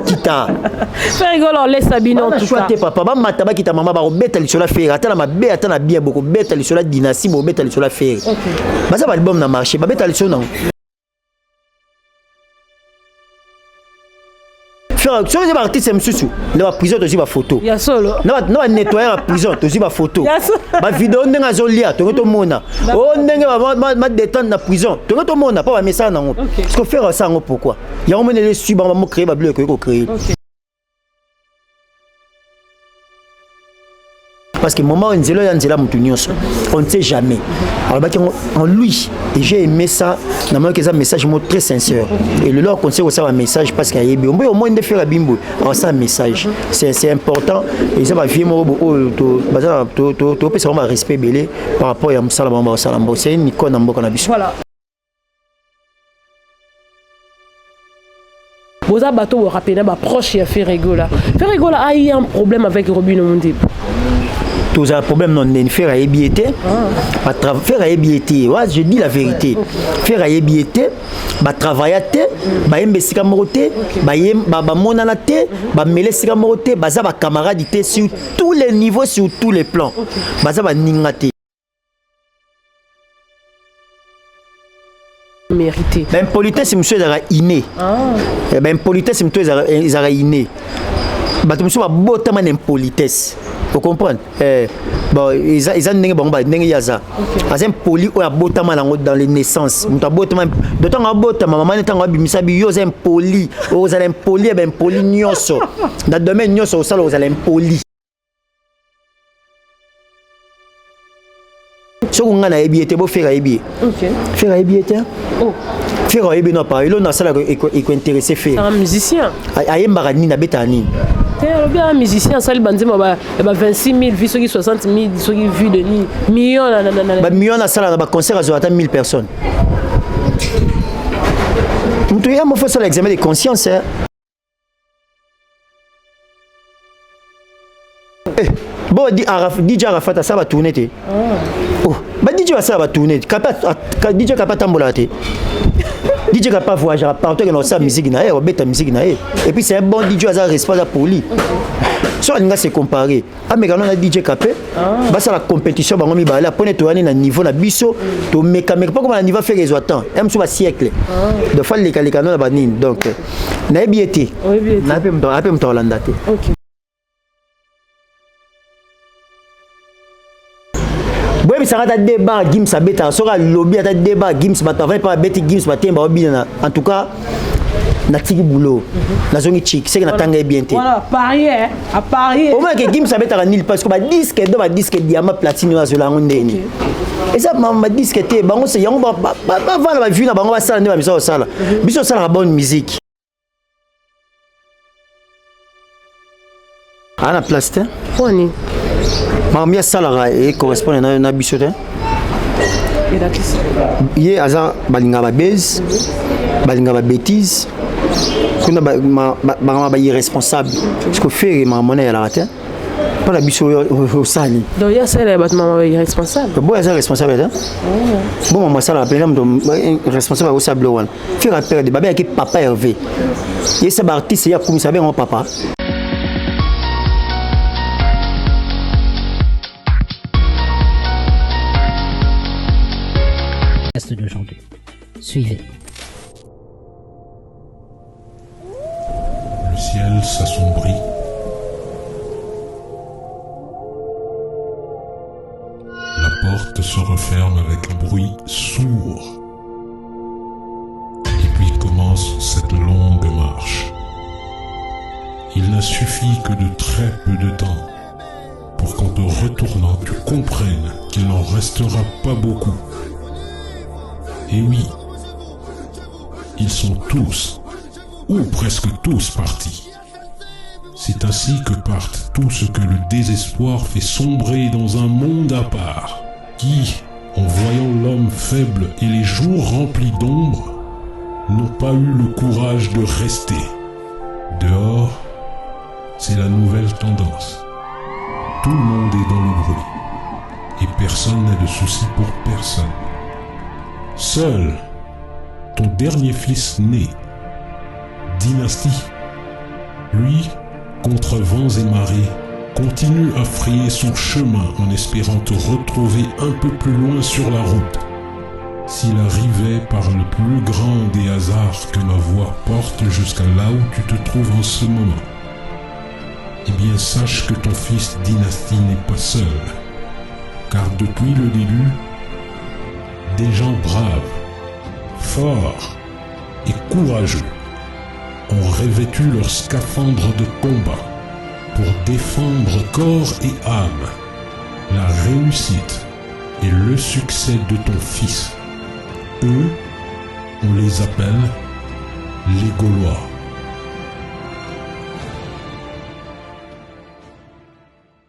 kita. Faire rigoler, on laisse Sabine en tout cas. Papa, mata ba kita mama ba robeta li sola faire. Ata na mabe ata na bien beaucoup beta li sola dynastie bo beta li sola faire. Ba ça ba album na marché, ba beta li sola. Sur les artistes monsieur dans la prison tu ma photo. Ya solo. Non nettoyer la prison tu ma photo. Ba vidéo ndenge azolia to to mona. Oh ndenge ma détendre na prison. To mona pas ba message na ngo. Parce que faire ça ngo pourquoi? Ya on mene les suivre ba mo créer ba bleu ko créer. Parce que moment on zelo yanzela mutu nyonso on ne sait jamais alors en lui et j'ai aimé ça na moi que ça message mo très sincère et le leur conseil ça un message parce qu'il y a au moins de faire bimbo alors ça un message c'est important et ça va vivre to bazana to pesa on respect belé par rapport à Msalamba c'est une icône na mboka na biso. Voilà. Boza bateau au rapide ba proche ya Ferregola. Ferregola a eu un problème avec Robin Omondi. Tous un problème non faire à ébiété faire à ébiété ouais je dis la vérité faire à ébiété ba travailler ba embesika moroté ba monana té ba melesika moroté ba za ba camarade sur tous les niveaux sur tous les plans ba za ba ningate mérité ben politesse monsieur ezara inné ben politesse monsieur ezara inné ba monsieur ba botama n'impolitesse. Vous comprenez? Bon, ils ont des gens qui ont poli ou abotama dans les naissances. D'autant que abotama maman est en bimisa bio ils ont poli. Vous allez poli ben poli nyoso. Dans le domaine nyoso ça vous allez poli. Si vous avez un billet, vous faire un billet. Faire un billet. Faire un billet non pas. Il y a ça qui intéressé faire. Un musicien. Aïe marani na betani. Un musicien, ça, il y a 26 000, 60 000, vues de nuit, millions. Millions de salles, un concert à 1000 personnes. Il y a un examen de conscience. Bon, DJ Arafat, ça va tourner. DJ ça va tourner. DJ va tambola. DJ n'a pas voyagé partout dans sa musique na musique na et puis c'est un bon DJ à responsable pour lui. So on va se comparer. Ah mais quand on a DJ Capé, bah ça la compétition bah on mi ba la pone to ani na niveau na biso to meka pas comme na niveau faire les autant. Même sur un siècle. De fois les canon na banine donc na biété. Na pe mto Hollanda té. OK. Oui, mais ça va être débat, Gims a bêta, ça va lobby à débat, Gims va travailler pas bêta, Gims va tenir en tout cas, na tiki boulot, na zone chic, c'est que na tanga bien té. Voilà, parier, à parier. Au moins que Gims a bêta nil parce que ba disque diamant platine na zola ngondeni. Et ça ma disque té, bango c'est yango ba vendre ba vue na bango ba sala ne ba miso sala. Biso sala la bonne musique. À la place té. Poni. Mamia salara et correspond à bisotin. Il y a un balinga ba base, balinga ba bêtise. Qu'on a ma irresponsable. Ce que fait ma monnaie à la raté. Pas la biso au sani. Donc il y a ça les bâtiments irresponsable. Bon, il y a responsable hein. Bon moi ça la peine de responsable au sable one. Faire appel de babé avec papa Hervé. Et ça artiste il y a comme ça bien mon papa. D'aujourd'hui. Suivez. Le ciel s'assombrit. La porte se referme avec un bruit sourd. Et puis commence cette longue marche. Il n'a suffi que de très peu de temps pour qu'en te retournant, tu comprennes qu'il n'en restera pas beaucoup. Et oui, ils sont tous, ou presque tous partis. C'est ainsi que partent tout ce que le désespoir fait sombrer dans un monde à part, qui, en voyant l'homme faible et les jours remplis d'ombre, n'ont pas eu le courage de rester. Dehors, c'est la nouvelle tendance. Tout le monde est dans le bruit, et personne n'a de soucis pour personne. Seul ton dernier fils né, Dynastie, Lui, contre vents et marées, continue à frayer son chemin en espérant te retrouver un peu plus loin sur la route. S'il arrivait par le plus grand des hasards que ma voix porte jusqu'à là où tu te trouves en ce moment, eh bien sache que ton fils Dynastie n'est pas seul, car depuis le début, des gens braves, forts et courageux ont revêtu leur scaphandre de combat pour défendre corps et âme la réussite et le succès de ton fils. Eux, on les appelle les Gaulois.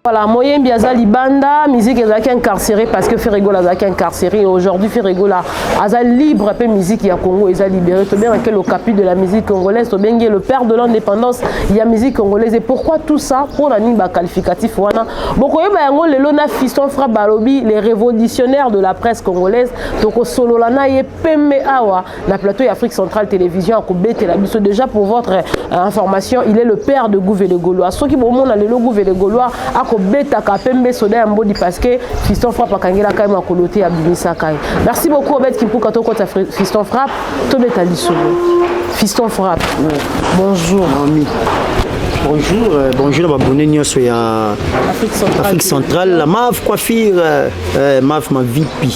Voilà, moyen biaza libanda, musique est incarcérée parce que Ferregola est incarcéré. Aujourd'hui, Ferregola est libre, peu musique il y a Congo est libéré. Tout bien que le capitaine de la musique congolaise, tout bien le père de l'indépendance, il y a musique congolaise. Et pourquoi tout ça pour la niba qualificatif wana. Beaucoup y a le lona fiston fra balobi, les révolutionnaires de la presse congolaise. Donc solo lana y pemme awa, la plateau Afrique Centrale Télévision à Koubet la biso. Déjà pour votre information, il est le père de Gouvé de Gaulois. Ceux qui vont mon aller le Gouvé de Gaulois à Beta Kapembe Soda Mbodi parce que Fiston Frappe a Kangela Kaima Koloté à Bimisa Kai. Merci beaucoup Obed Kimpou quand on compte Fiston Frappe. Tobeta Lissolo. Fiston Frappe. Bonjour. Ami. Bonjour, bonjour à Bonne Nyoso et à Afrique Centrale. La MAV coiffure, MAV ma VP.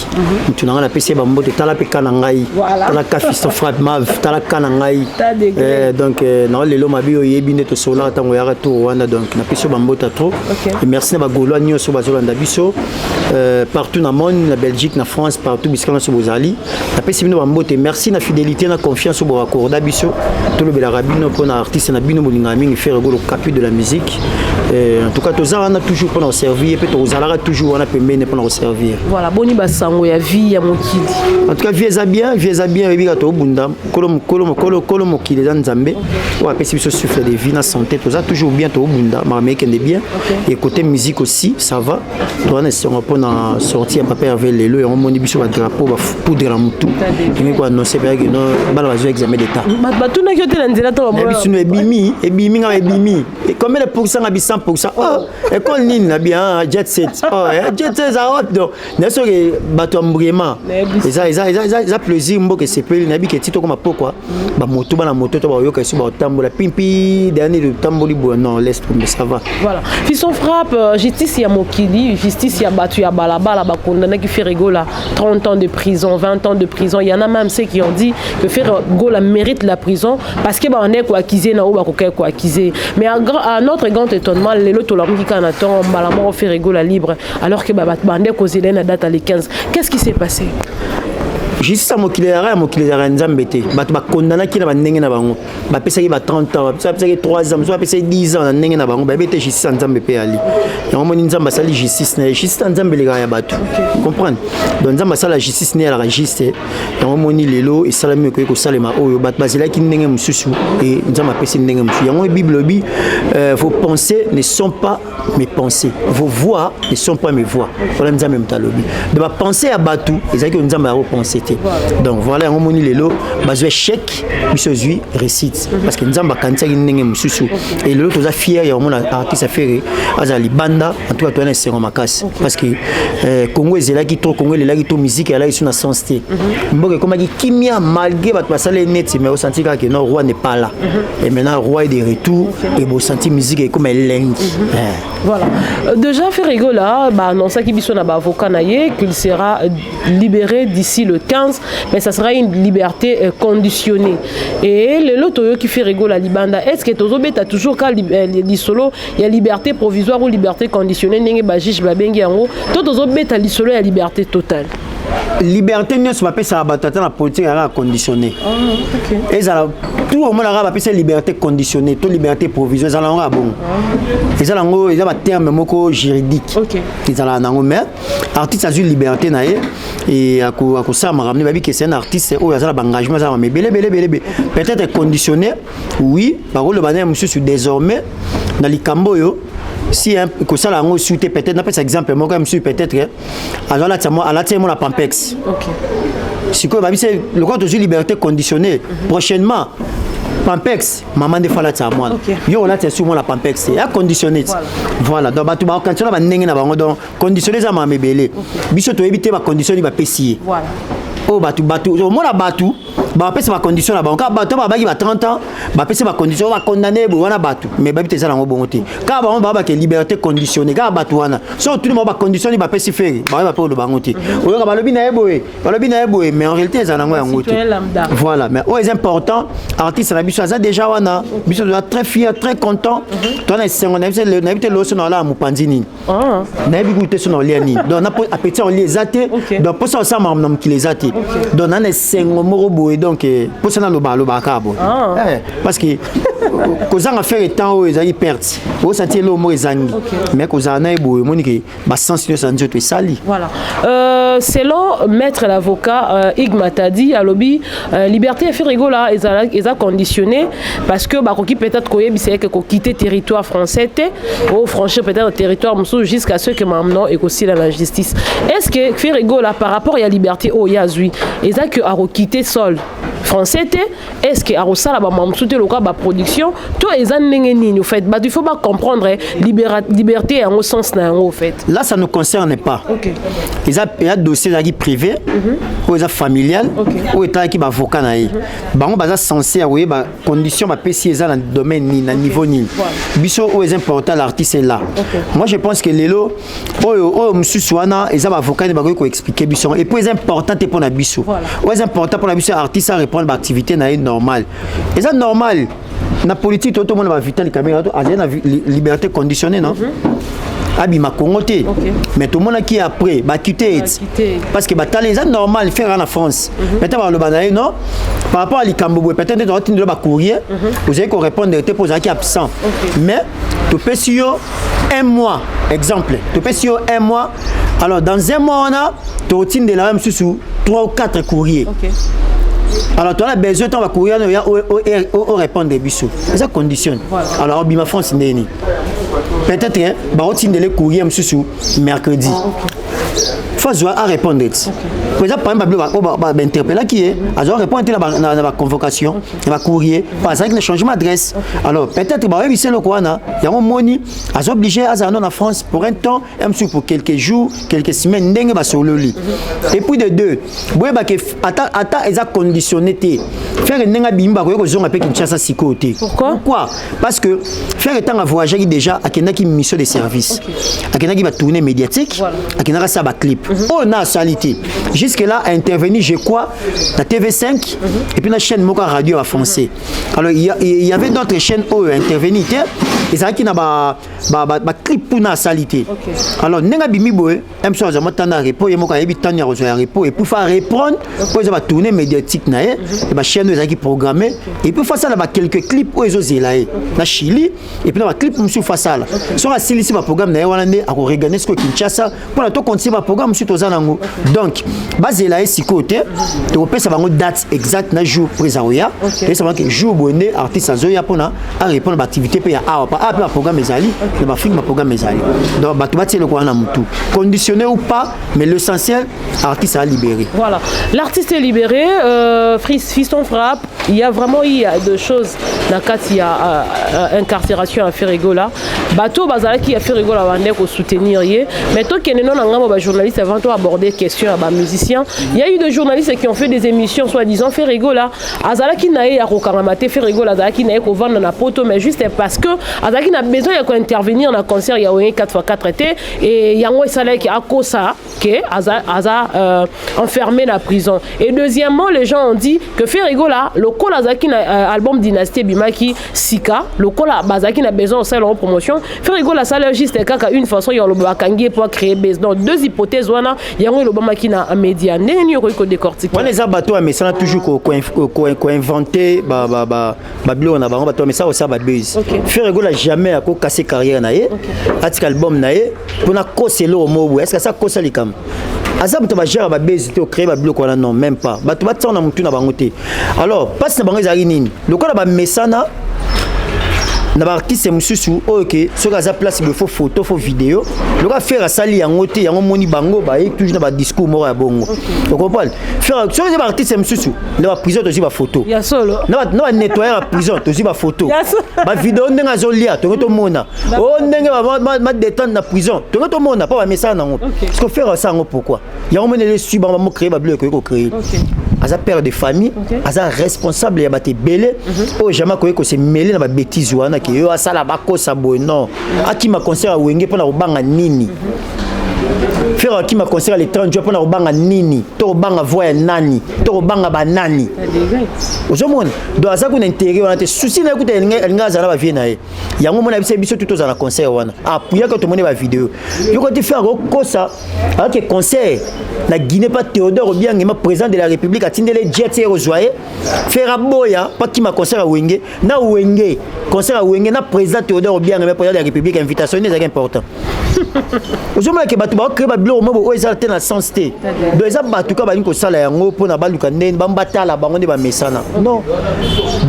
Tu n'as pas la PC Bambo, tu as la Pekanangai. Tu as la Fiston Frappe MAV, tu as la Kanangai. Donc, non, les lots m'habillent au Yébine de Sola, tant qu'on y a tout. Donc, la PC Bambo, tu as trop. Merci à Bagolo, Nyoso, Bazolanda Bisso. Partout dans le monde, la Belgique, la France, partout, Biscana Sobozali. La PC Bambo, merci de la fidélité, la confiance au Boracorda Bisso. Tout le Bélarabino pour l'artiste, la Bino Molingami, faire le caput de la musique. En tout cas, on a toujours pour nous servir, et puis on a toujours pour nous servir. Voilà, boni basango ya vie ya mokili. En tout cas, vieza bien, et bien to bunda, kolom mokili dans Nzambe. On a pesé ce souffle de vie, na santé, tout ça toujours bien to bunda, mais qui est bien. Et côté musique aussi, ça va. On a pour na sortir papa avec les lots et on moni biso ba drapeau ba poudre la mutu. Et quoi annoncer bien que non, ba la examen d'état. Ba tout na kyote na nzela to ba. Et bimi et combien de pourcents à 100%? Oh, et quand ligne na bien jet set. Oh, jet set ça hot donc. N'est ce que bateau embrayement. Et ça plaisir mboke c'est peu na bi que tito comme pourquoi? Ba moto ba na moto to ba yo ka su ba tambola pimpi dernier de tamboli bon non laisse tomber ça va. Voilà. Fiston Frappe justice ya mokili, justice ya batu ya balabala ba condamné qui fait rigola 30 ans de prison, 20 ans de prison. Il y en a même ceux qui ont dit que Ferregola mérite la prison parce que ba on est quoi acquisé na ou ba quoi acquisé. Mais à notre grand étonnement, les lots qui Canatan, Malamor Ferregola libre, alors que Babande causé la date à les 15. Qu'est-ce qui s'est passé? Juste à Mokilera Nzambete, bah condamné qui n'a n'engé na bango, bah pesa qui va 30 ans, ça pesa 3 ans, ça pesa 10 ans n'engé na bango, bah bete justice Nzambe pe ali. Et on moni Nzamba sali justice na justice Nzambe les gars ya batu. Comprendre? Donc Nzamba sala justice na la registre, et on moni lelo et salami ko salema oyo bat bazela qui n'engé mususu et Nzamba pesa n'engé mususu. Yango Bible bi vos pensées ne sont pas mes pensées, vos voix ne sont pas mes voix. Voilà Nzamba mtalobi. De ma pensée à batu, et que Nzamba a repensé. Donc voilà, on moni lelo, bazwe chèque, bisozui récite parce que Nzamba kantia n'engé mususu et lelo toza fier ya mon artiste affaire azali banda en tout cas toi c'est makas parce que Congo ezela ki trop Congo ezela ki to musique elle a sur na sensité mboke comme qui kimia malgré bat pasale net mais au senti que non roi n'est pas là et maintenant roi est de retour et bon senti musique comme elle lente. Voilà, déjà Ferregola bah annonça ki biso na ba avocat naie qu'il sera libéré d'ici le 15, mais ça sera une liberté conditionnée. Et le loto qui fait Ferregola libanda, est-ce que Tozobet a toujours qu'à l'isolo, il y a liberté provisoire ou liberté conditionnée, n'engé bajish babengi en haut, Tozobet a l'isolo, il y a liberté totale. Liberté ne se passe à battre la politique à conditionner. Et ça tout le monde a appelé liberté conditionnée, toute liberté provisoire, ça l'a bon. Et ça l'a il y a un terme moko juridique. Ils ont la mais artiste a une liberté naé et à quoi ça m'a ramené que c'est un artiste où il y a un engagement ça mais peut-être conditionné oui par contre le bannière monsieur désormais dans les camboyo si que ça l'a souhaité peut-être n'a pas exemple moi comme peut-être alors là à la tiens la Pampex. Si quoi c'est le compte de liberté conditionnée prochainement Pampex maman de fala ta moi yo on a été sur moi la Pampex c'est conditionné voilà donc ba tu ba quand tu na ndenge na bango donc conditionné za ma mebele biso to éviter ba conditionner ba pesier voilà oh batu au moins la batu ba pesa ba condition la banque batu ba bagi ba 30 ans ba pesa ba condition ba condamné bo wana batu mais ba biteza la ngo bongote ka ba ba ke liberté conditionnée ka batu wana so tout le monde ba conditionner ba pesa faire ba pa le bangote o yo ba lobi na eboé mais en réalité ça na ngo ya ngote voilà mais oh c'est important artiste na biso ça déjà wana biso doit très fier très content toi na sengo na biso na bité lo so na la mupanzini na bi goûter so na liani donc na appétit on les até donc pour ça ça mam qui les até donc na sengo morobo donc pour ça na lo ba kabo parce que kozanga faire temps o ezali perte o sentir lo mo ezangi mais kozana eboé moniki ba sensibiliser sanzo to sali voilà selon maître l'avocat Ig Matadi à lobby liberté et Ferregola ils a conditionné parce que bah qui peut-être c'est que quitter territoire français ou franchir peut-être le territoire musu jusqu'à ce que maintenant et aussi la justice est-ce que Ferregola par rapport à la liberté au yazui ils a que à quitter sol français est-ce que à ça là ba musu te loka ba production toi ils en nini au fait bah il faut pas comprendre liberté en au sens na en fait là ça ne concerne pas il y a dossier qui privé ou ils familial ou état qui ba avocat na bango baza censé oui ba condition ba PC dans le domaine ni na niveau ni biso ou est important l'artiste est là moi je pense que lelo o mususu wana ils a avocat ba ko expliquer biso et puis c'est important pour na biso ou est important pour la biso artiste à répondre ba activité na normal et ça normal na politique tout le monde va vital caméra a une liberté conditionnée non abima congoté mais tout le monde qui après ba quitter parce que bataille c'est normal faire en France maintenant le banaï non par rapport à l'Ikambo peut-être dans le ba courrier vous avez qu'on répondre te poser qui absent mais tu peux sur un mois exemple tu peux sur un mois alors dans un mois on a tu routine de la même sous 3 ou 4 courriers alors tu as besoin de courir au répondre des bisous ça conditionne alors bima France neni peut-être ba routine de les courrier sous mercredi faut à répondre par exemple par exemple interpeller qui est à répondre à la convocation va courrier par exemple le changement d'adresse alors peut-être ba oui c'est le quoi na il y a un moni à obligé à en France pour un temps pour quelques jours quelques semaines ndenge ba sur le lit et puis de deux boye ba que ata eza conditionné faire ndenga bimba ko zonga pe Kinshasa sikoté pourquoi parce que faire étant à voyager déjà à kenaki mission de service à kenaki ba tourner médiatique à kenaka ça ba clip on a salité jusque là intervenu je crois la TV5 et puis la chaîne Moka Radio a foncé alors il y avait d'autres chaînes où intervenu et ça qui n'a ba clip pour na salité alors ndenga bimi boy même chose matana repos et Moka yebi tanya rejoindre repos et pour faire répondre pour ça tourner médiatique na et ba chaîne ils qui programmé et puis face à là quelques clips où ils osent là na Chili et puis na clip monsieur face à là sur la silici ba programme na wana à regarder ce que Kinshasa pour la to continuer ba programme sur tozanango donc basé là ici côté to pesa bango date exacte na jour présent et ça va que jour bonné artiste azoya pour na à répondre à activité pe ya pas programme ezali le ba film programme ezali donc ba to ba tirer quoi na mutu conditionné ou pas mais l'essentiel artiste a libéré voilà l'artiste est libéré fiston frappe il y a vraiment deux choses dans le cas il y a incarcération à Ferregola bateau bazala qui a Ferregola va venir soutenir mais toi qui est non ngamba journaliste avant toi aborder question à musicien il y a eu des journalistes qui ont fait des émissions soi-disant Ferregola azala qui nae ya kokangamate Ferregola azala qui nae ko vendre na poto mais juste parce que azala qui n'a besoin ya ko intervenir dans concert il y a 4x4 été et yango esala qui a kosa que aza enfermé la prison et deuxièmement les gens ont dit que Ferregola le col azaki na album Dynastie Bimaki Sika le col bazaki na besoin de faire promotion Ferregola ça leur juste kaka une façon il y a le bakangi pour créer business deux hypothèses wana yango le bama qui na média ndeni ko décortiquer on les a bateau mais ça toujours ko inventer bilo na bango bateau mais ça aussi ba base Ferregola jamais a ko casser carrière na ye atika album na ye pour na koselo mobu est-ce que ça kosa likam azab to ba gère ba base to créer ba bilo ko na non même pas bato ba tsona mutu na bango te alors passe na bango ezali nini le ko na ba mesana na ba artiste mususu OK soka za place il faut photo faut vidéo le va faire sali yango te yango moni bango ba et toujours na ba discours moko ya bongo tu comprends faire soka za artiste mususu na ba prison aussi ba photo ya solo na ba nettoyer la prison aussi ba photo ba vidéo ndenga zolia to to mona o ndenga ba détendre na prison to mona pas ba message nango parce que faire ça ngo pourquoi yango moni les suivre ba mo créer ba bleu ko créer aza père de famille aza responsable ya ba te belé o jamais ko se mêler na ba bêtise wana ke yo asala bakosa boy non aki ma concert wenge pona obanga nini faire qui ma concert les 30 jours pona obanga nini to obanga voix nani to obanga banani ozomona do aza ko intérêt wana te souci na écouter nga za ba vie na ye yango mona biso tout za na concert wana appuyer quand to mona ba vidéo yo ko te faire kosa avec concert la Guinée pas Théodore Obiangema président de la République a tindé les jets et rejoyer faire boya pas qui ma concert wenge na wenge concert wenge na président Théodore Obiangema président de la République invitation c'est important ozomona ke batu ba créer ba bilo mo o ezalté na sens té do eza batu ka ba ni ko sala yango pona baluka ndeni bambatala bango nde ba mesana non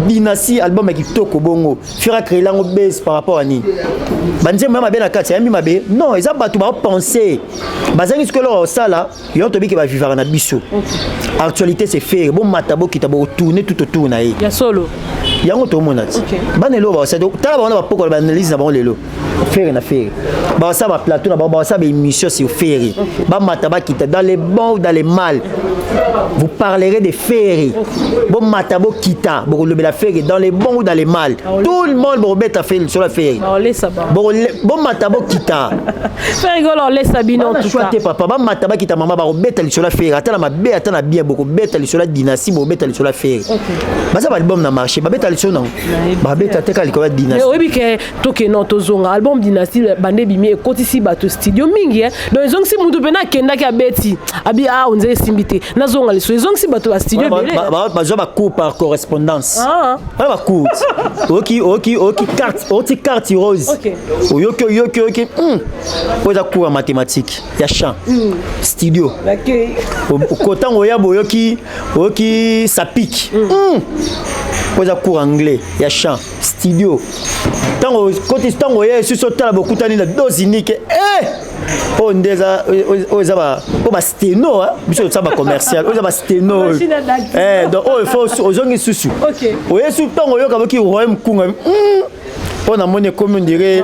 Dynastie album ya kitoko bongo fera créer lango base par rapport à ni banze même bien na kati yambi mabe non eza batu ba penser bazangi ce que leur sala yo to bi ke ba vivre na biso actualité c'est faire bon matabo kitabo tourner tout autour na ye ya solo yango to mona banelo ba sa tala ba na poko ba analyse na ba lelo faire na faire ba sa ba plateau na ba sa ba émission sur faire ba mataba kita dans les bons ou dans les mal vous parlerez de faire bon matabo kita bon le la faire dans les bons ou dans les mal tout le monde bon bête faire sur la faire bon matabo kita faire rigolo on laisse Sabine en tout cas papa ba mataba kita maman ba bête sur la faire atala ma bé atala bien beaucoup bête sur la dynastie bon bête sur la faire ba ça ba album na marché ba bête sur non ba bête ateka likolo dynastie mais oui que toke non tozonga album dynastie bande bimi e kotisi bato studio mingi donc zong si mudu bena kenda ka beti abi on dirait simbité na zonga les zong si bato studio belé ba zo ba coup par correspondance ba coup OK carte rose OK poza coup en mathématiques ya chant studio kotan oya boyoki ça pique poza cours anglais ya chant studio tango côté tango ya sur sotala bokutani na dos unique on ndeza oza ba steno biso ça ba commercial oza ba steno donc il faut ozongi susu oye su tango yo kaboki royaume kunga on a monnaie comme on dirait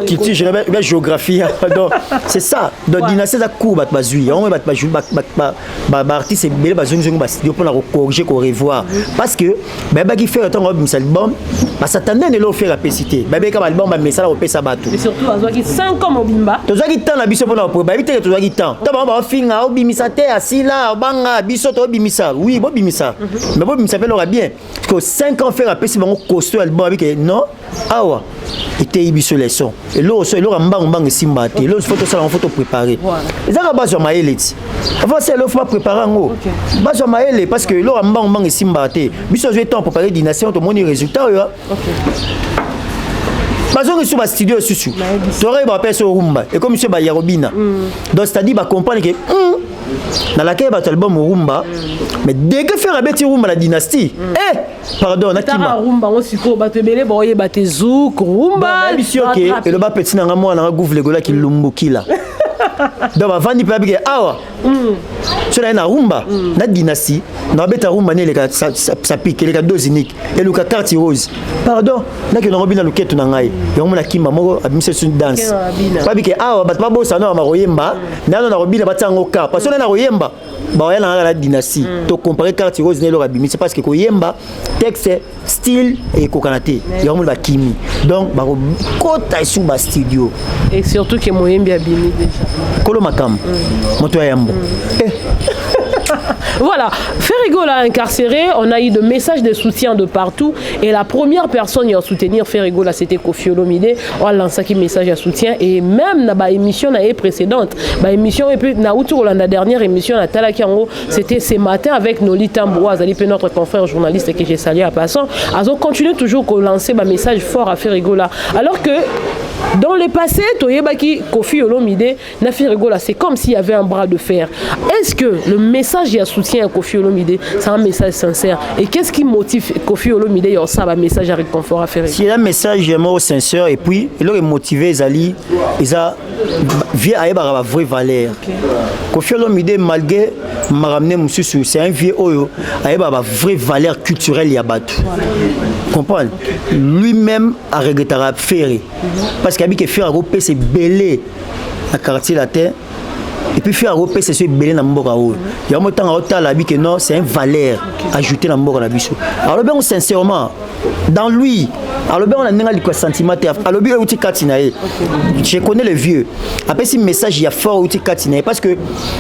culture générale géographie donc c'est ça donc dynastie za cour bat bazui on ba artiste belé bazongi ba studio pour la corriger ko revoir parce que ba qui fait tant album ba s'attendait ne lo faire la pécité ba ka album ba message au pesa bato et surtout azo ki 5 ans obimba to za ki temps na biso pour la ba bité to za ki temps to ba finga obimisa te asila banga biso to obimisa oui bo bimisa mais bo bimisa pe lo bien parce que 5 ans faire la pécité bango costaud album avec non awa était biso les sons et l'eau so l'eau mbang simbate l'eau photo ça on photo préparer ezaka base ya maele ti avant c'est l'eau faut pas préparer ngo base ya maele parce que l'eau mbang simbate biso je temps préparer dynastie to moni résultat yo bazongi sous ba studio susu tore ba peso rumba et comme monsieur ba yarobina donc c'est-à-dire ba comprendre que dans laquelle bat album rumba mais dès que faire abeti rumba la dynastie pardon nakima rumba on siko bato belé boye baté zouk rumba et le ba petit na moi na gouvre legola ki lumbukila donc avant di pa bige awa cela na rumba na dynastie na beta rumba ne les ça pique les deux uniques et le carte rose pardon na que na robina luketu na ngai yo mona kimba moko abimise sur danse pa bige awa bat pa bossa na maroyemba na robina batango ka parce que na royemba ba ya na la dynastie to comparer carte rose ne lo abimise parce que koyemba texte style et kokanate yo mona ba kimi donc ba kota sous ba studio et surtout que moyembi abimi déjà Kolo Makam, Moto Yambo. Voilà, Ferrigo l'a incarcéré, on a eu de messages de soutien de partout et la première personne à soutenir Ferrigo là c'était Koffi Olomide, on a lancé un message de soutien et même dans l'émission précédente, l'émission et puis la dernière émission à Talakiango, c'était ce matin avec Noli Tamboua, notre confrère journaliste que j'ai salué à passant, ils ont continué toujours à lancer un message fort à Ferrigo là, alors que Dans le passé, Toyebaki, Kofi Olomide, Nafi Rigola, c'est comme s'il y avait un bras de fer. Est-ce que le message il y a soutien à Kofi Olomide, c'est un message sincère? Et qu'est-ce qui motive Kofi Olomide, il y a ça, un message à réconfort à faire? C'est un message vraiment sincère et puis il est motivé, ils vient à la vraie valeur. Kofi Olomide, malgré Maramne Moussou, c'est un vieux oyo, à la vraie valeur culturelle Yabatou. Comprendre? Lui-même a regretté à faire. Parce qu'il a dit que faire Europé c'est belé à quartier la terre. Et puis faire Europé c'est ce belé dans Mboka. Il y a un temps que non, c'est une valeur ajoutée dans Mboka. Alors bien sincèrement, dans lui, alors bien on a un sentiment. Alors bien je connais le vieux. Après si message il y a fort outil Katinae parce que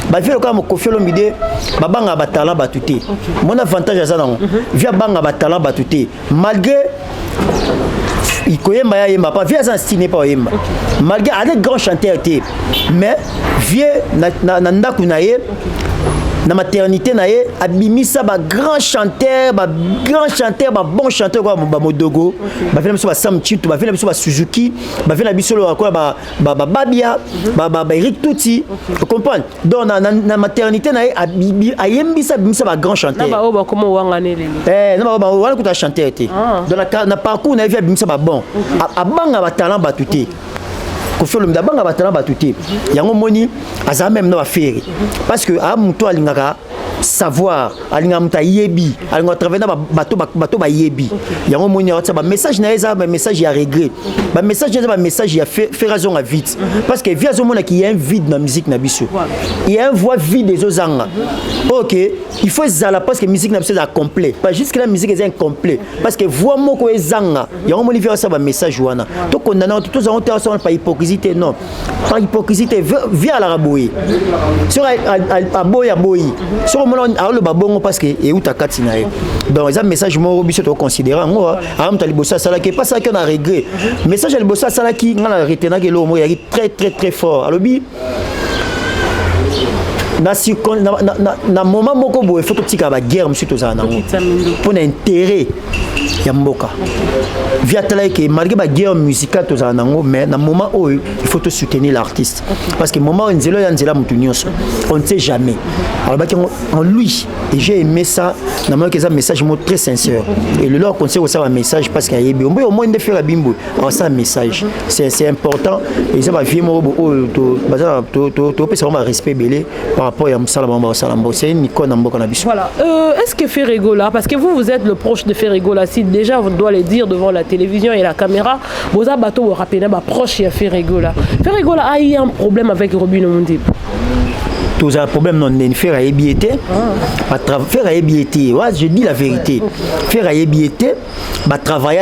bah vieux comme Kofi Olomide, bah banga batala batuté. Mon avantage à ça non. Via banga batala batuté. Malgré il connaît Maya Yemba, pas vieux un style pas Yemba. Malgré un grand chanteur mais vieux nanda kunaye na maternité naye abimisa ba grand chanteur, ba bon chanteur quoi ba Modogo, ba vient biso ba Sam Chitu, ba vient biso ba Suzuki, ba vient biso lo quoi ba Babia, ba Eric Tuti. Tu comprends? Donc na maternité naye ayembisa bimisa ba grand chanteur. Na ba oba comment wangane lelo. Na ba wala kuta chanteur té. Donc na parcours naye vient bimisa ba bon. Abanga ba talent ba tuté. Kofi Olomide banga batala batuté yango moni aza même na affaire parce que a muto alingaka savoir alinga muta yebi alinga travailler na bato ba yebi yango moni ya ba message na eza ba message ya regret ba message eza ba message ya faire raison à vite parce que via zo mona qui y a un vide dans musique na biso il y a un voix vide des ozanga OK il faut zala parce que musique na biso est complet pas juste que la musique est incomplet parce que voix moko ezanga yango moni via ça ba message wana to condamner tous on pas hypocrisie non pas hypocrisie via la raboui sur a boya boyi sur mon le babongo parce que et où ta katina donc les message mo biso to considérer ngo am ta libosa sala que pas ça qu'on a regret message à libosa sala qui ngana retenir que lo mo ya très fort alobi na moment moko boye faut tika ba guerre monsieur to za nango pour intérêt ya mboka via tala que malgré ba guerre musicale to za nango mais na moment où il faut te soutenir l'artiste parce que moment nzelo ya nzela mutu nyonso on ne sait jamais alors ba en lui et j'ai aimé ça na moi que ça message mo très sincère et le leur conseil aussi un message parce qu'il y a au moins de faire bimbo alors ça message c'est important et ça va vieux mo to peut ça va respect belé par rapport à Salamamba Salambo c'est une icône en Boka Nabiso. Voilà est-ce que Ferregola parce que vous êtes le proche de Ferregola si déjà on doit le dire devant la télévision et la caméra vous avez bateau rappeler proche de Ferregola a eu un problème avec Robin Mondib. Tous un problème non faire à ébiété à faire à ébiété ouais je dis la vérité faire à ébiété ba travailler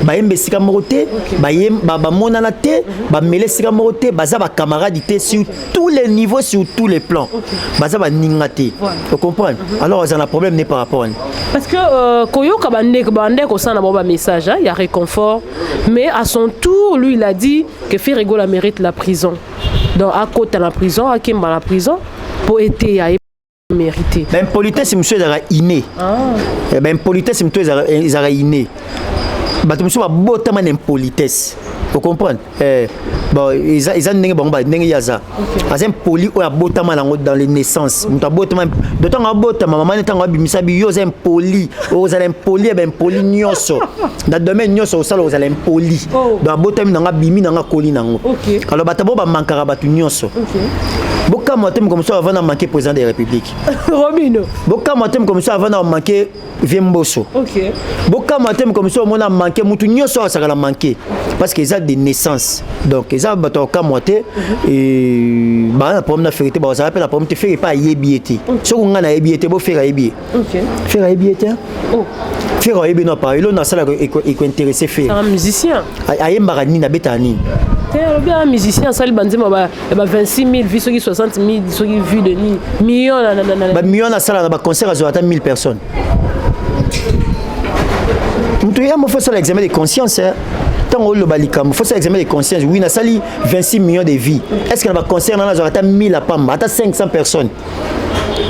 ba embesika moroté ba monana té ba melesika moroté ba za ba camarade sur tous les niveaux sur tous les plans ba za ba ningate tu comprends alors ça un problème n'est par rapport parce que koyoka bande ko sana ba message il y a réconfort mais à son tour lui il a dit que Ferregola mérite la prison. Donc à côté de la prison, à Kimba la prison, pour être mérité. Ben politesse, monsieur, ils inné. Ben politesse, monsieur, ils inné. Ben monsieur, va botaman impolitesse. Vous comprenez? Bon, ils ont n'engagé bon bah n'engagé yaza. Azem poli ou abotaman dans les naissances. Muta botaman. D'autant que botaman maman est en abimisa bio zem poli. Aux allem poli ben poli nyoso. Dans domaine nyoso au salo aux allem poli. Dans botaman n'anga bimi n'anga koli n'ango. Alors batabo ba mankara batu nyoso. Boka motem comme ça avant de manquer président de la République. Robino. Boka motem comme ça avant de manquer Viemboso. Boka motem comme ça on a manqué mutu nyoso ça va manquer parce qu'ils ont des naissances. Donc ils ont bateau comme moté et bah la problème de vérité bah ça appelle la problème de faire pas yebiété. Si on a yebiété bo faire yebié. Faire yebiété. Faire yebié non pas il on a ça est intéressé faire. Un musicien. Ayem barani na betani. Un musicien, ça, il y a 26 000 vues, 60 000 vues de nuit, millions. Millions à ça, un concert à 1000 personnes. Il faut faire l'examen de conscience. Tant que il faut faire l'examen de conscience. Oui, il y a 26 millions de vies. Est-ce qu'il y a un concert à 1000 à Pamba, à 500 personnes?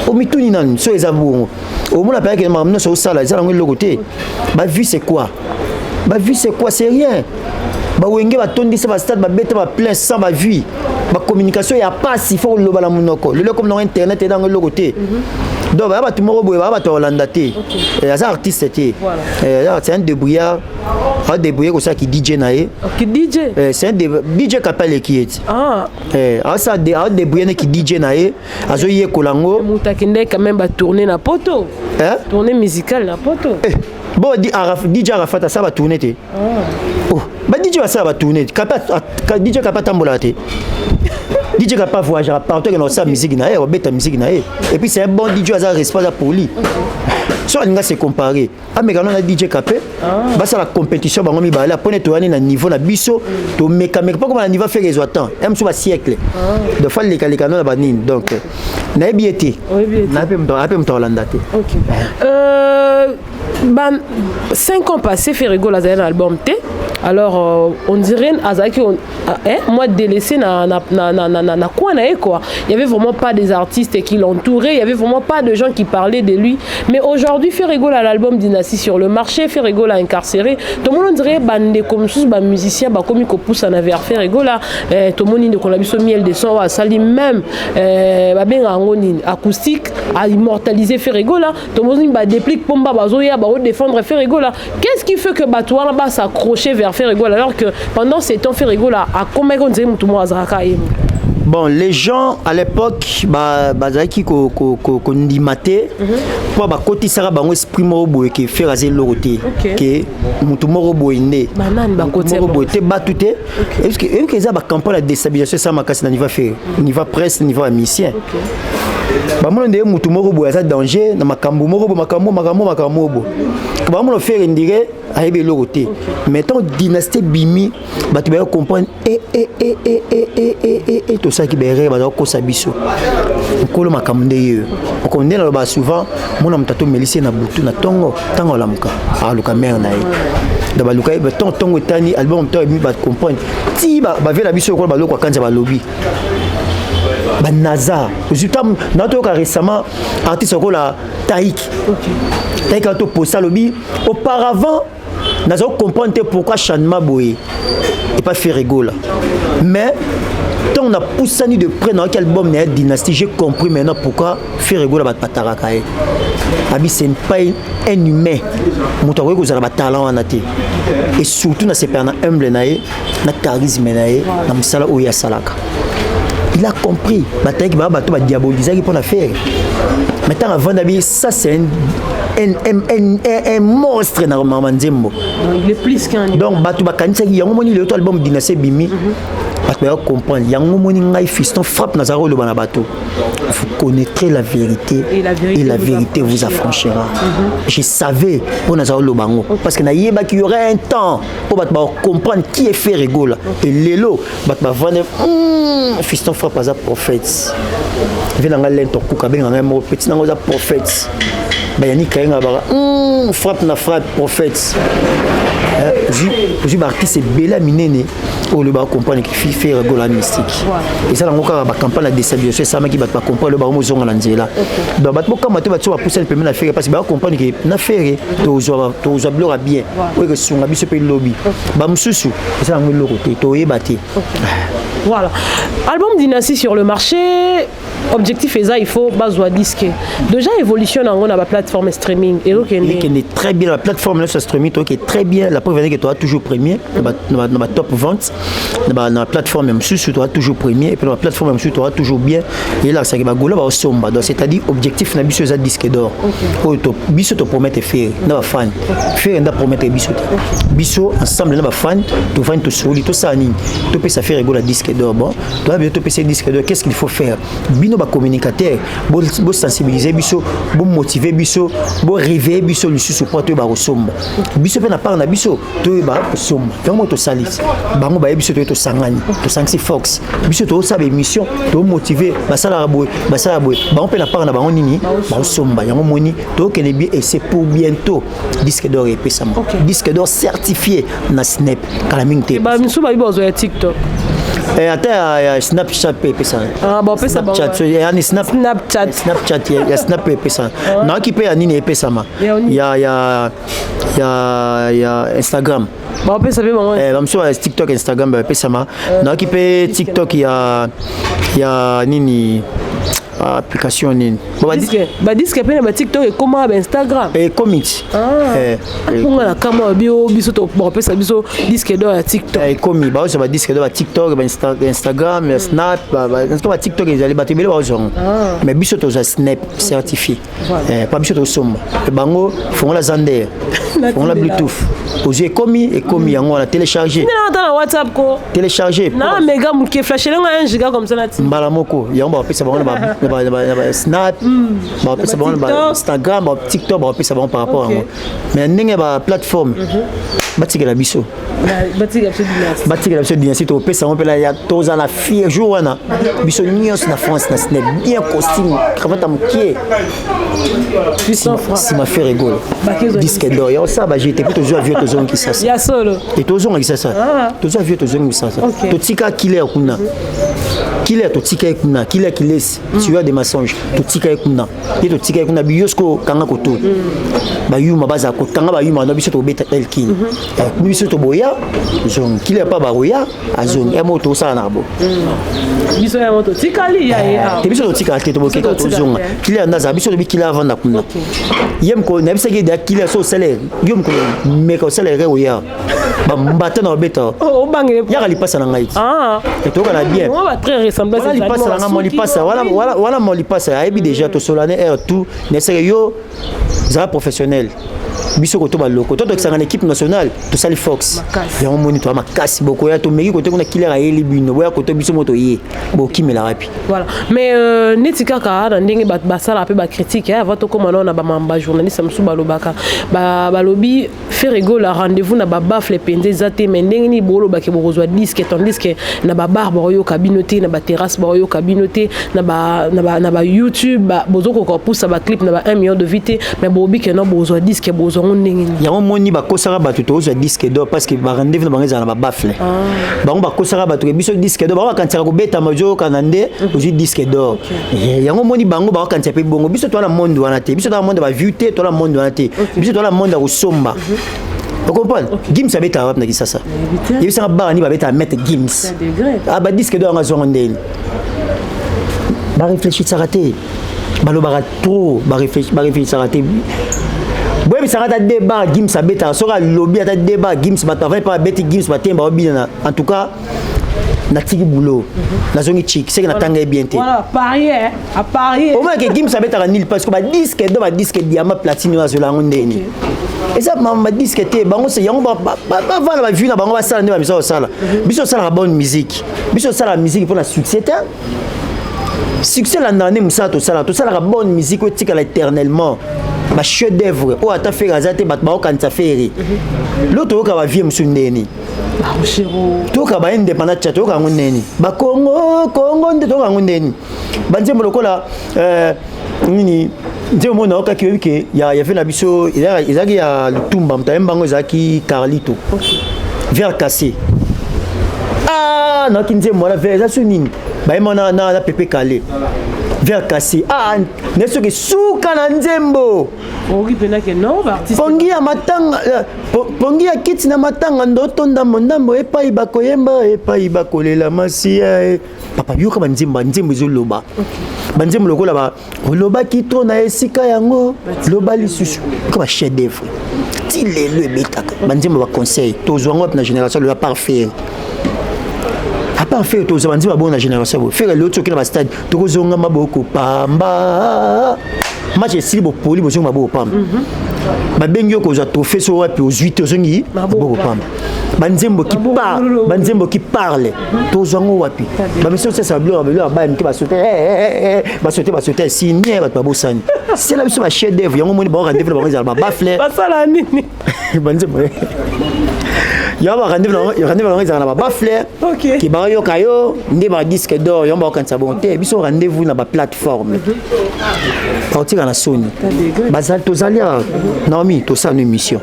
Au milieu de nous, sur les abous, au moins la période que nous avons sur ça, la vie c'est quoi? La vie c'est quoi? C'est rien. bawenge batondisa ba stade babeta ba plein sans ba vie ba communication ya passe il faut loba la monoko le comme dans internet et dans le côté donc ba tu moko boye ba to Hollanda te et ça artiste te c'est un débrouillard un débrouillard comme ça qui DJ nae qui DJ c'est un DJ Kapale qui est ça un débrouillard qui DJ nae azo ye kolango mutakinde quand même ba tourner na poto tourner musical na poto bon DJ Arafat ça va tourner te oh ba DJ ça va tourner DJ Kapata tambola te DJ qui n'a pas voyagé partout que notre musique na et bête musique na et puis c'est un bon DJ à responsable pour lui so on va se comparer mais quand on a DJ Kapé bah ça la compétition ba ngomi ba la pone to na niveau na biso to meka pas comme na niveau faire les autant même sur siècle de fois les canon na banine donc na biété na pe mto Hollanda te OK 5 ans passés Ferrego la un album T alors on dirait Azaki moi délaissé na quoi il y avait vraiment pas des artistes qui l'entouraient, il y avait vraiment pas de gens qui parlaient de lui, mais aujourd'hui Ferrego a l'album Dynastie sur le marché, Ferrego l'a incarcéré, tout le monde dirait bande comme sous ba musicien ba comme ko pousse en vers Ferrego là tout le monde de qu'on a biso miel de son wa sali même ba benga ngoni acoustique a immortaliser Ferrego là tout le monde ba déplique pomba bazoya ba défendre Ferrego là. Qu'est-ce qui fait que Batouara va s'accrocher vers Ferrego alors que pendant ces temps Ferrego là a combien on dirait tout le monde bon les gens à l'époque bazaki ko ndimate pour ba côté sara bango esprit moko boye ke faire azel loroté que mutu moko boye né banane ba côté moko boye te batute est-ce que ça ba campagne de déstabilisation ça makasi na niveau faire niveau presse niveau musicien ba mono ndé mutu moko boye ça danger na makambo moko makambo bo ba mono faire ndire ayebe loroté mettons dynastie bimi ba tu ba comprendre et tout ça qui berre ba ko sabiso ko lo makambo ndé on connaît là ba souvent mona mtato melisi na butu na tongo tango la muka a luka mer na da ba luka ba tongo tani album to mi ba comprendre ti ba vela biso ko ba lokwa kanja ba lobby ba Nazar résultat nato ka récemment artiste ko la Taïk Taïk to posa lobby auparavant nazo comprendre pourquoi Chanma Boye et pas Ferrego là mais tant on a poussé de près dans quel album n'est Dynastie j'ai compris maintenant pourquoi Ferrego là ba pataraka abi c'est pas un humain moto ko za ba talent en até et surtout na se perna humble nae na charisme nae na musala oya salaka il a compris bataille qui va diaboliser pour la faire maintenant avant d'habiller ça c'est un monstre normalement Nzembo il est plus qu'un donc batu bakanisa yango moni le album Dynastie bimi parce que comprendre yango moni ngai fiston frappe nazaro le bana bateau vous connaîtrez la vérité et la vérité vous affranchira je savais pour nazaro le bango parce que na yeba qu'il y aurait un temps pour comprendre qui est Ferrego là et lelo bat vendre fiston frappe as a prophète venanga lento kuka benga mo petit nango za prophète bayani kayenga ba frappe na frappe prophète artiste bela minene au le ba comprendre que Ferrego la mystique et ça la ba campagne de déstabilisation ça ma qui ba comprendre le ba mo zonga na nzela donc ba ko kamate ba tsoba pousser le paiement na faire parce que ba comprendre que na faire to zo blora bien oui que sunga biso pe lobby ba mususu et ça ngwe lo côté to yebate voilà album Dynastie sur le marché objectif est ça il faut bazwa disque déjà évolution on a la plateforme streaming et donc il est très bien la plateforme là sur streaming qui est très bien la preuve est que tu as toujours premier dans ma top vente dans la plateforme même sur tu as toujours premier et puis dans la plateforme même sur tu as toujours bien et là ça qui va gola va somba donc c'est-à-dire objectif na biso za disque d'or oh to biso to promettre faire na ba fan faire na promettre biso ensemble na ba fan to fan to soli to ça ni to peut ça faire gola disque d'or bon tu vas bientôt passer disque d'or qu'est-ce qu'il faut faire bino ba communicateur bo sensibiliser biso bo motiver biso bo réveiller biso le sous pour to ba resomba biso pe na part na biso to ba resomba vraiment to salis bango ba biso to sangani to sangsi fox biso to sa émission to motiver basala boy bango pe na part na bango nini ba resomba yango moni to kene bien et c'est pour bientôt disque d'or et pesama disque d'or certifié na Snap kala mingte ba misu ba ibo zo ya TikTok et attends Snapchat pe ça ah bon pe ça bon Snapchat il y a Snap pe ça non qui peut nini pe ça ma il y a Instagram Bah, on peut savoir maman. Bamso TikTok, Instagram, pesama. Na qui peut TikTok il y a nini application nini. Bah disque pe na TikTok et comment Instagram. Et comics. Pour la caméra bio biso to bon peut savoir biso disque d'or à TikTok. Et comics bah ça va disque d'or à TikTok, Instagram, Snap, bah TikTok ils allaient battre bele ba ozon. Mais biso to Snap certifié. Pas biso to somme. Et bango font la Zander. Font la Bluetooth. Oser comics et comics yango on a téléchargé. Non dans WhatsApp ko. Téléchargé. Na méga mouké flasher là 1 giga comme ça na ti. Mbala moko yango ba pesa bango na Snap, ba pesa bango na Instagram, ba TikTok, ba pesa bango par rapport à moi. Mais ndenge ba plateforme. Batika la biso. Batika la biso dynastie to pesa on pe la ya toza na fie jour wana. Biso nyos na France na Snap bien costume, cravate à mokié. Puissant franc. Si ma fait rigole. Disque d'or. Ya ça ba j'ai été plutôt jouer vieux to zone qui ça. Ya solo. Et to zone qui ça. To jouer vieux to zone qui ça. To tika killer kuna. Killer to tika kuna, killer qui laisse. Tu as des mensonges. To tika kuna. Et to tika kuna biosko kanga koto. Ba yuma baza ko kanga ba yuma na biso to beta elkin. Biso to boya. Zone killer pas ba boya, a zone e moto ça na bo. Biso ya moto tika li ya. Te biso to tika te to boka to zone. Killer ndaza biso to bi killer avant na kuna. Yem ko na bisa ke da killer so salaire. Yom ko me ko salaire o ya. Ba mbata na beta. Oh bangé. Ya ka li passa na ngai. Et to kana bien. On va très ressembler à ça. Voilà mo li passa. Voilà mo li passa. Aibi déjà to solane air tout. Ne sait yo za professionnel. Biso ko to ba loko. To ça en équipe nationale, to sali Fox. Ya on moni to makasi boko ya to meki ko to kuna killer a eli bino. Boya ko to biso moto ye. Bo kimela rapi. Voilà. Mais netika ka na ndenge ba sala pe ba critique avant to comme on a ba mamba journaliste msu balobaka. Ba lobi fait rigole la rendez-vous na ba bafle pende zate mais ndenge ni bolo ba ke bozwa disque tandis que na ba barbe yo kabinoté na ba terrasse ba yo kabinoté na ba YouTube bozoko ko poussa ba clip na ba 1 million de vues mais bobi que non bozwa disque bozwa ndenge ya moni ba kosara ba tuto zo disque d'or parce que ba rendez-vous na bango za na ba bafle bango ba kosara ba to biso disque d'or ba kantsaka ko beta majo kanande ozi disque d'or ya moni bango ba kantsaka pe bongo biso to na monde wana te biso to na monde ba vue te to na monde wana te biso to na monde ya kosomba. Vous comprenez? Gims a bêta na kisasa. Il y a un bar ni ba bêta mettre Gims. Ah ba disque d'or ngazo ndeni. Ba réfléchir ça raté. Ba lo ba trop, ba réfléchir ça raté. Boy bi ça raté débat Gims a bêta sera lobby à débat Gims ba travailler pas bêta Gims ba temba obina. En tout cas na tiki boulot na zongi chic c'est que na tanga bien té voilà parier à parier au moins que Gims a bêta nil parce que ba disque d'or ba disque diamant platine na zo la ndeni. Et ça m'a disque té bango c'est yango ba va na vue na bango ba sala ne ba biso sala biso sala la bonne musique biso sala la musique pour la succès succès la ndane musa to sala la bonne musique o tika éternellement ma chef d'œuvre o ata faire azate bat ba o kanza faire l'autre ka ba vie musundeni to ka ba indépendant cha to ka nguneni ba Congo nde to ka nguneni banzembo lokola nini ndio mona oka ki ya fait na biso izaki ya lutumba mtayembango izaki Carlito vers cassé na kinzembo la vers ça nini ba mona na pepe calé vers cassé neso ke suka na nzembo oki pena ke no artiste pongi ya matanga pongi ya kiti na matanga ndoto ndambo epai bakoyemba epai bakolela masia papa yoka banzemba izoloba banzembo lokola ba loba kito na esika yango loba lisusu ko ba chef d'œuvre ti lelo ebetaka banzembo ba conseil tozwango na génération le parfait à part faire tous les bon la génération faire l'autre qui na stade to zonga maboko pamba match si bo poli bo zonga maboko pamba ba bengi ko za trophée so wapi aux 8 zongi maboko pamba banzembo qui parle to zonga wapi ba mission c'est ça bleu ba mki ba sauter signer ba bosani c'est la mission ma chef d'œuvre yango moni ba rendez-vous ba ba bafle ba sala nini banzembo ya ba rendez-vous na ba bafle qui ba yo kayo ndi ba disque d'or yo ba kansa bonté biso rendez-vous na ba plateforme partir na Sony bazal tozalia Naomi to ça une émission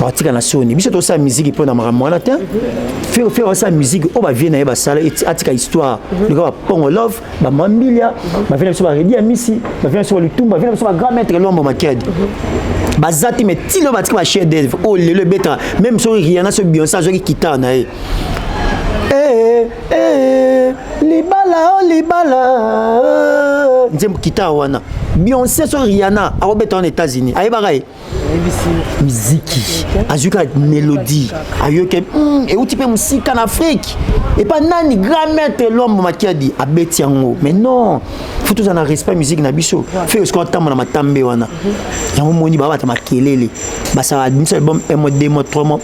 partir na Sony biso to ça musique pour na makamwana te faire sa musique on va venir ba sala atika histoire le gars Pongo Love ba Mambilia ba venir sur ba Redi Amisi ba venir sur Lutumba ba venir sur ba grand maître Lombo Makedi bazati mais tilo batika ba chef d'œuvre oh le beta même sur Rihanna sur Beyoncé zo ki kita na libala nzembo kita wana Beyoncé sur Rihanna a robeta en États-Unis aye bagaye musique azuka mélodie ayoke et outi pe musique en Afrique et pas nani grand maître Lombo Makedi abeti yango mais non faut tous en respect musique na biso fait ce qu'on tamba na matambe wana yango moni baba ta makelele basa admission album un mois 2 mois 3 mois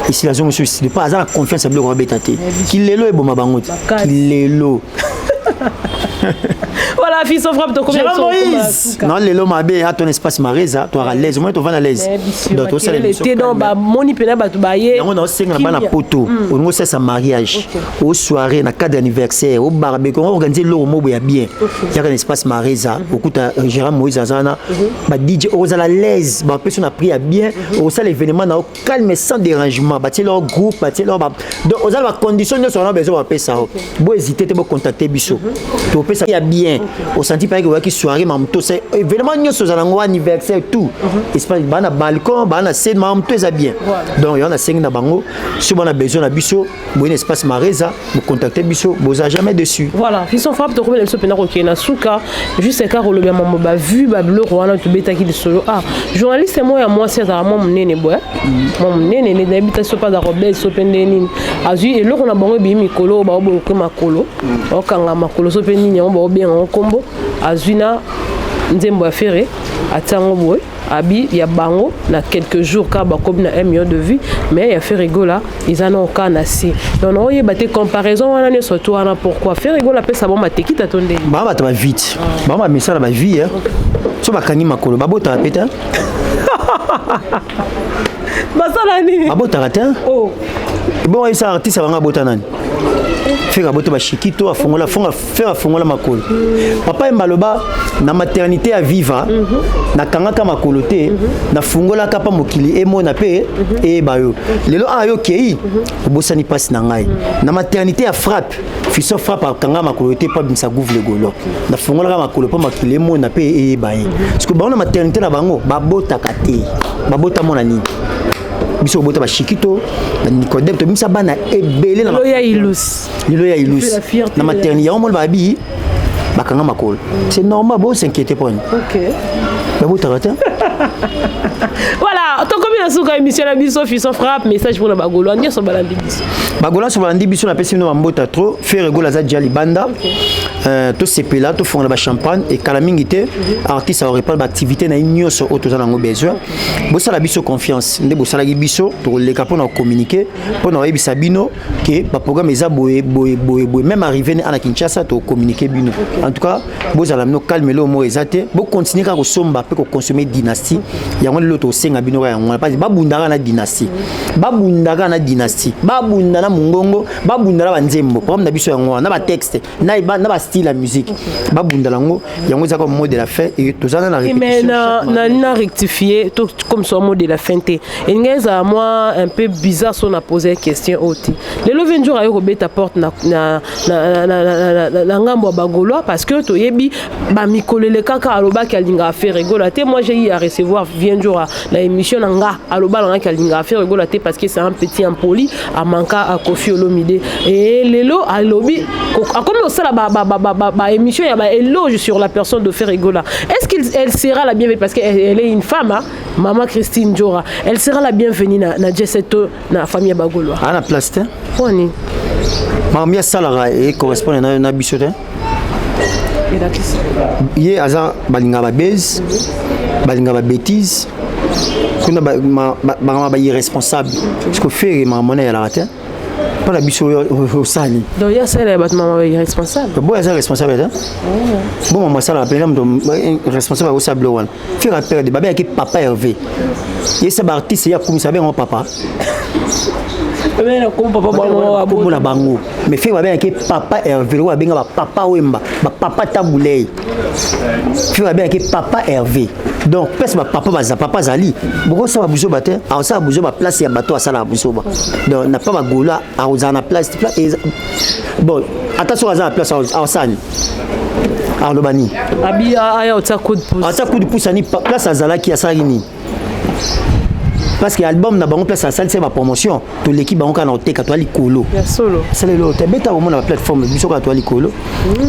ici la zone c'est pas hasard confiance à bloc betate kilelo e boma bango kilelo voilà fils on frappe to comme Moïse non lelo mabe à ton espace mareza toi à l'aise moi tu vas à l'aise donc toi ça les dans ba moni pena ba to baye yango na senga bana poto on ça sa mariage au soirée na cadre d'anniversaire au barbecue on organiser le mobo ya bien il y a un espace mareza okuta Gérard Moïse azana ba DJ aux à l'aise ba personne a pris à bien au ça l'événement na calme sans dérangement ba leur groupe ba leur donc aux à la condition sur on a besoin de ça bo hésiter te bo contacter biso to pesa ya bien au senti pas que qui soirée mamto c'est événement nyos aux alango anniversaire tout espace bana balcon bana scène mamto ça bien donc il y en a 5 na bango si on a besoin na biso bo un espace mareza vous contacter biso bo jamais dessus voilà fils on frappe to comme le sopena ko na suka juste car le bien mambo ba vu ba bleu wana to beta ki solo journaliste moi c'est vraiment munene boy moi munene ne d'habiter so pas da robel sopende nini azu et loko na bango bi mikolo ba bo ko makolo o kanga makolo sopende nini on ba bien en combo azuna nzembo affaire atango boy abi ya bango na quelques jours ka ba comme na 1 million de vues mais ya fait rigola ils en ont qu'à nassi donc on y batté comparaison wana ne surtout wana pourquoi faire rigola pe ça bon mateki tatonde ba ba ta vite ba ma message ba vie hein so ba kangi makolo ba bota peta basala ni ba bota rata oh bon ça artiste ba bota nani faire boto ba shikito afongola faire afongola makolo papa maloba na maternité à vivre na kangaka makolo te na fungola kapa mokili emona pe e bayo lelo ayo kei obosani passe na ngai na maternité à frappe fiso frappe kanga makolo te pa bimsa gouvle golo na fungola makolo pa makili emona pe e baye parce que ba na maternité na bango babota kate babota mona nini biso bota ba shikito na Nicodème to bimsa bana ebele na loya ilus na maternité on ba bi bakanga makolo c'est normal bo s'inquiéter pas OK ba bota rata voilà to comme na suka émission na biso fils frappe message pour na bagolo andi so balandi biso bagola so balandi biso na pesi no mbota trop faire rigola za dia libanda to sepela to fonga ba champagne et kala mingi te artiste aurait pas d'activité na nyoso auto za nango besoin bo sala biso confiance nde bo sala biso to le capon na communiquer pour na yebisa bino que ba programme eza boye même arrivé na Kinshasa to communiquer bino en tout cas bo sala no calme le mo ezate bo continuer ka ko somba pe ko consommer dynastie yango le to senga bino ya ngona pas babundaka na dynastie babundaka na dynastie babunda na mungongo babunda na banzembo programme na biso yango na ba texte na ba style la musique babunda lango yango za comme mot de la fin et tozana na répétition mais na rectifier tout comme son mot de la fin té et ngeza moi un peu bizarre son a posé question oti le loven jour ayo beta porte na ngambo bagolo parce que to yebi ba mikolele kaka aloba ki alinga faire rigola té moi j'ai eu à recevoir vient jour la émission nga aloba nga ki alinga faire rigola té parce que c'est un petit impoli à manka à Kofi Olomide et lelo alobi comme ça la émission il y a éloge sur la personne de faire rigola est-ce qu'elle sera la bienvenue parce qu'elle est une femme hein? Maman Christine Jora elle sera la bienvenue na Jesseto na famille bagolo à la place te poni mamia salara et correspond na bisote ye aza balinga ba base balinga ba bêtise kuna ba irresponsable parce que faire maman ya la raté pas la biso au sali donc ya c'est la maman irresponsable bon ya responsable hein bon maman ça la peine responsable au sable one faire la période de baba avec papa Hervé et ça artiste ya comme ça bien mon papa kombo na bango mais fait ba bien que papa Hervé wa benga ba papa Wemba ba papa Taboulay fait ba bien que papa Hervé donc pèse ba papa Zali boko ça ba buzo batin a ça buzo ba place ya bato asala buzo ba donc na pas ba gola a na place bon attention à la place à San à Lobani abi aya otsa coup de pouce ata coup de pouce ani place à Zalaki asali parce que l'album na bango place à salle c'est ma promotion to l'équipe bango kana oteka to ali kolo ya solo c'est le lot beta au monde la plateforme biso ka to ali kolo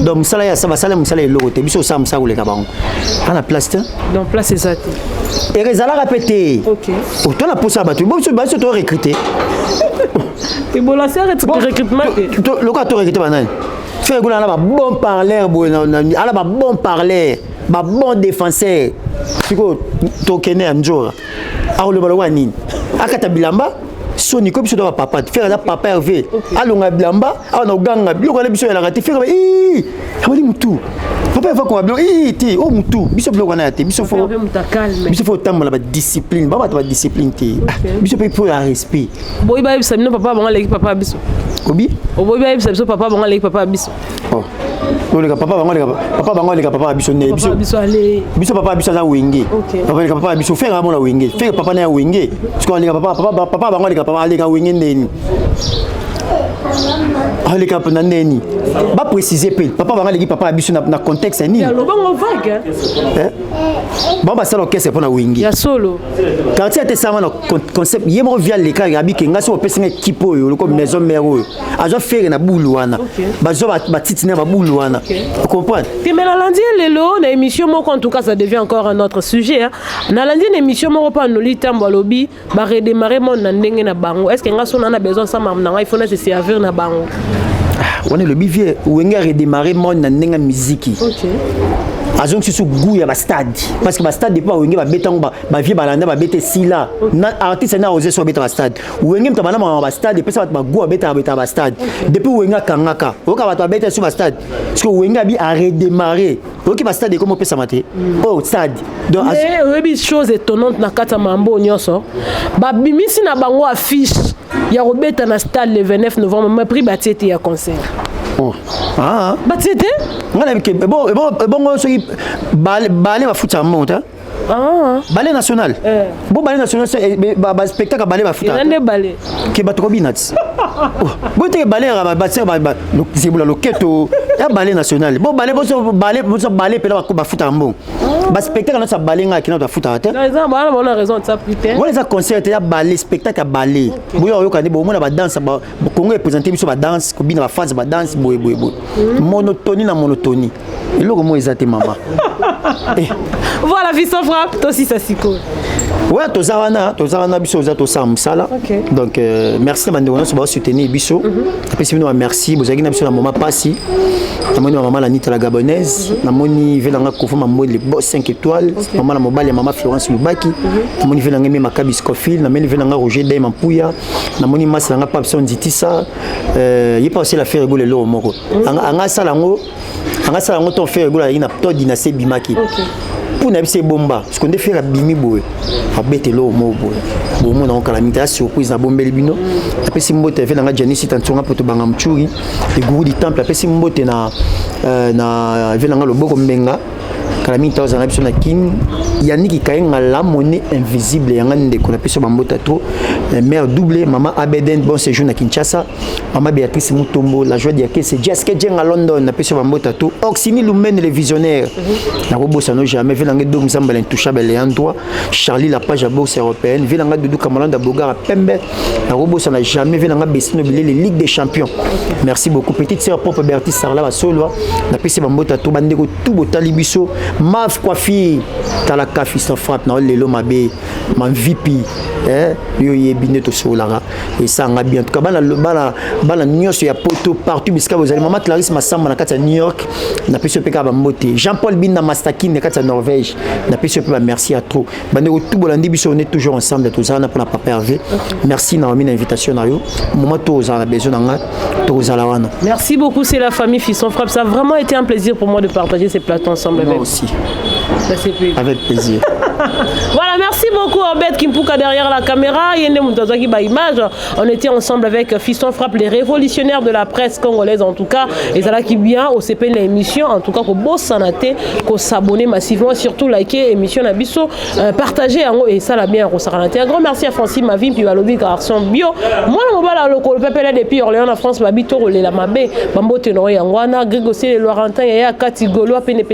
donc ça là ya ça va ça là musala le lot biso ça musala le ka bango ana place donc place exacte et rezala répéter OK autant la posa batu biso to recruter et bon la série recrutement le ka to recruter banane faire gola na ba bon parleur ala ba bon parleur ba bon défenseur siko to kene anjora le balo nini akata bilamba soni ko biso do papa faire papa Hervé alonga bilamba ana oganga biloko na biso ya rakati faire abali mutu papa va ko ablo ti o mutu biso biloko na te biso fo tambola ba discipline ba discipline te biso pe pour la respect boy ba bisa mino papa bango leki papa biso obi o boy ba bisa papa bango leki papa biso le papa bango le papa biso ne biso papa biso za wenge papa biso faire amo la wenge faire papa na wenge parce que le papa bango le papa le wenge ndeni ale ka pena ndeni ba préciser pe papa bango le papa biso na contexte ni ya lo bango vague bon ba sala orchestre pour na wenge ya solo quartier te sama na concept yemo via le ka ya bi ke ngasi o pesa équipe oyo ko maison mère oyo azo faire na bulu wana bazo ba titina ba bulu wana vous comprenez mais lundi lelo na émission moko en tout cas ça devient encore un autre sujet na lundi na émission moko pa no litambo lobi ba redémarrer mon na ndenge na bango est-ce que ngaso na besoin ça mamna il faut na se servir na bango on est le bivier ou enga redémarrer mon na ndenge musique OK azong sisu goût ya ba stade parce que ba stade depuis wenge ba betango ba vie balanda ba bete sila na artiste na osé so beta ba stade wenge mtabana ba stade pesa ba goût beta ba stade depuis wenga kangaka oka ba beta sur ba stade parce que wenga bi a redémarrer OK ba stade comme pesa maté oh stade donc oui chose étonnante na kata mambo nyoso ba bimisi na bango affiche ya robeta na stade le 29 novembre mais prix batiete ya concert oh batiete ngana ke bon so balé va foutre monte balé national bon balé national ba spectacle balé va foutre ende balé ke batoko binati bon te balé ba le zibula loketo ya balé national bon balé pela ba foutre mbon ba spectacle na sa balé nga kina ba foutre ate non ça on a raison de ça plus tard on les a concert ya balé spectacle balé boyo yo kani bo mona ba danse ba Congo représenter biso ba danse ko bina ba phase ba danse boy monotonie na monotonie et le comment ils a été maman voilà Fiston Frappe toi aussi ça siko ouais tozana biso za to samsala donc merci bande on va soutenir biso après c'est nous merci bozaki na biso na maman pasi na moni maman la nita la gabonaise na moni velanga kofoma mode le boss 5 étoiles maman la mobile maman Florence Lubaki na moni velanga me makabi Scofield na moni velanga Roger Day Mampuya na moni masanga Papson Ditissa il pas aussi la faire rigoler lo moko anga sala ngo ton faire rigoler ina to dynastie bimaki pour na bise bomba parce qu'on fait la bimi boy a bete lo mo boy bon mon on kala mita surprise na bombeli bino après si mbote fait na Janice tantonga poto banga mchuri le gourou du temple après si mbote na velanga loboko mbenga kala mita ozana biso na kin yaniki kayenga la monnaie invisible yanga ndeko na peso bambota to mère doublée maman Abeden bon séjour na Kinshasa maman Béatrice Mutombo la joie d'Yake c'est Jessica Djenga London na peso bambota to Oxini Lumene le visionnaire na robosa no jamais velanga do mzamba l'intouchable Léandroit Charlie la page à bourse européenne velanga Doudou Kamalanda Bogara Pembe na robosa na jamais velanga Bessino Bilé Ligue des champions merci beaucoup petite sœur propre Bertie Sarla ba solo na peso bambota to bandeko tout botali biso Mav Coiffure talaka Fiston Frappe na lelo mabe man VP yo yebine to solara et ça nga bien en tout cas bana nyonso ya poto partout biska vous allez maman Clarisse Massamba na kata New York na peso peka ba mbote Jean-Paul Binda Mastakin na kata Norvège na peso pe ba merci à trop bandeko tout bolandi biso on est toujours ensemble tous ça na pour Papa Hervé merci na une invitation na yo moment to za na besoin nga to za la wana merci beaucoup c'est la famille Fiston Frappe ça a vraiment été un plaisir pour moi de partager ces plateaux ensemble moi aussi avec avec plaisir voilà merci Merci beaucoup Orbet Kimpuka derrière la caméra. Yende Moutazaki ba image. On était ensemble avec Fiston Frappe, les révolutionnaires de la presse congolaise en tout cas. Et ça là qui vient au CP l'émission en tout cas ko boss sanate, ko s'abonner massivement, surtout liker émission na biso, partager et ça la bien au Saranate. Un grand merci à Francis Mavim puis Balobi garçon bio. Moi le mobile le pepele depuis Orléans en France babito la mabé bambo tenoro yangwana Grégossi le Laurentin ya Kati Golo pene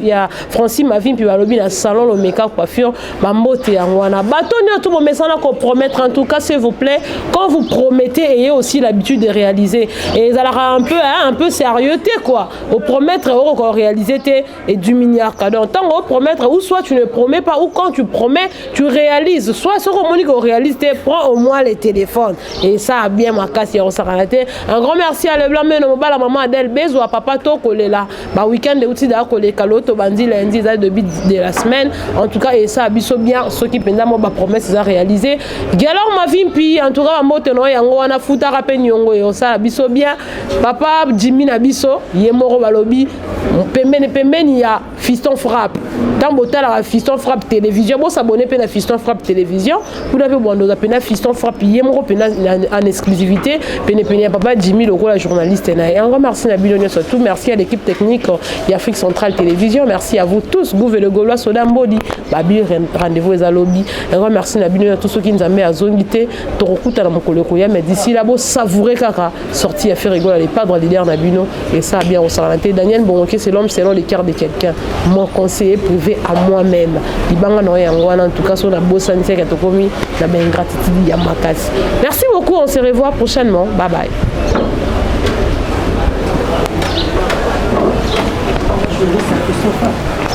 ya Francis Mavim puis Balobi na salon le make-up coiffure bambo te yangwana batoni tout mon message qu'on promettre en tout cas s'il vous plaît quand vous promettez ayez aussi l'habitude de réaliser et ça a un peu sérieuxté quoi au promettre au réaliser et du milliard cadeau tant au promettre ou soit tu ne promets pas ou quand tu promets tu réalises soit ce qu'on monique au réalité prends au moins les téléphones et ça a bien ma casse on s'arrêter un grand merci à Leblanc mais no la maman Adèle Bezo à papa to collé là ba week-end de outil d'accord les caloto bandi lundi de la semaine en tout cas et ça abisso bien ceux qui pendant moi ba promesse ça réalisé galor ma vie puis en tout cas moto no yango wana futa rappel nyongo et ça abisso bien papa Jimmy na biso yemoro balobi pembeni ya Fiston Frappe dans botal la Fiston Frappe télévision bon s'abonner pe na Fiston Frappe télévision vous avez bon nous appelle Fiston Frappe yemoro pe en exclusivité pene papa Jimmy le la journaliste et un grand merci na bilonio surtout merci à l'équipe technique d'Afrique Centrale Télévision merci à vous tous Gouve le Gaulois Sodambodi babi rendez-vous les lobby un grand merci na bilonio tous ceux qui nous ont mis à zongité torokuta na mokolo koya mais d'ici là beau savourer kaka sorti à faire rigoler les padres leader na bino et ça bien au Saranate Daniel Bonke c'est l'homme selon les cœurs de quelqu'un mon conseiller privé à moi-même libanga no yangwana en tout cas sur la bossa nse ka tokomi na ben gratitude ya makasi merci beaucoup on se revoit prochainement bye bye. Je veux ça,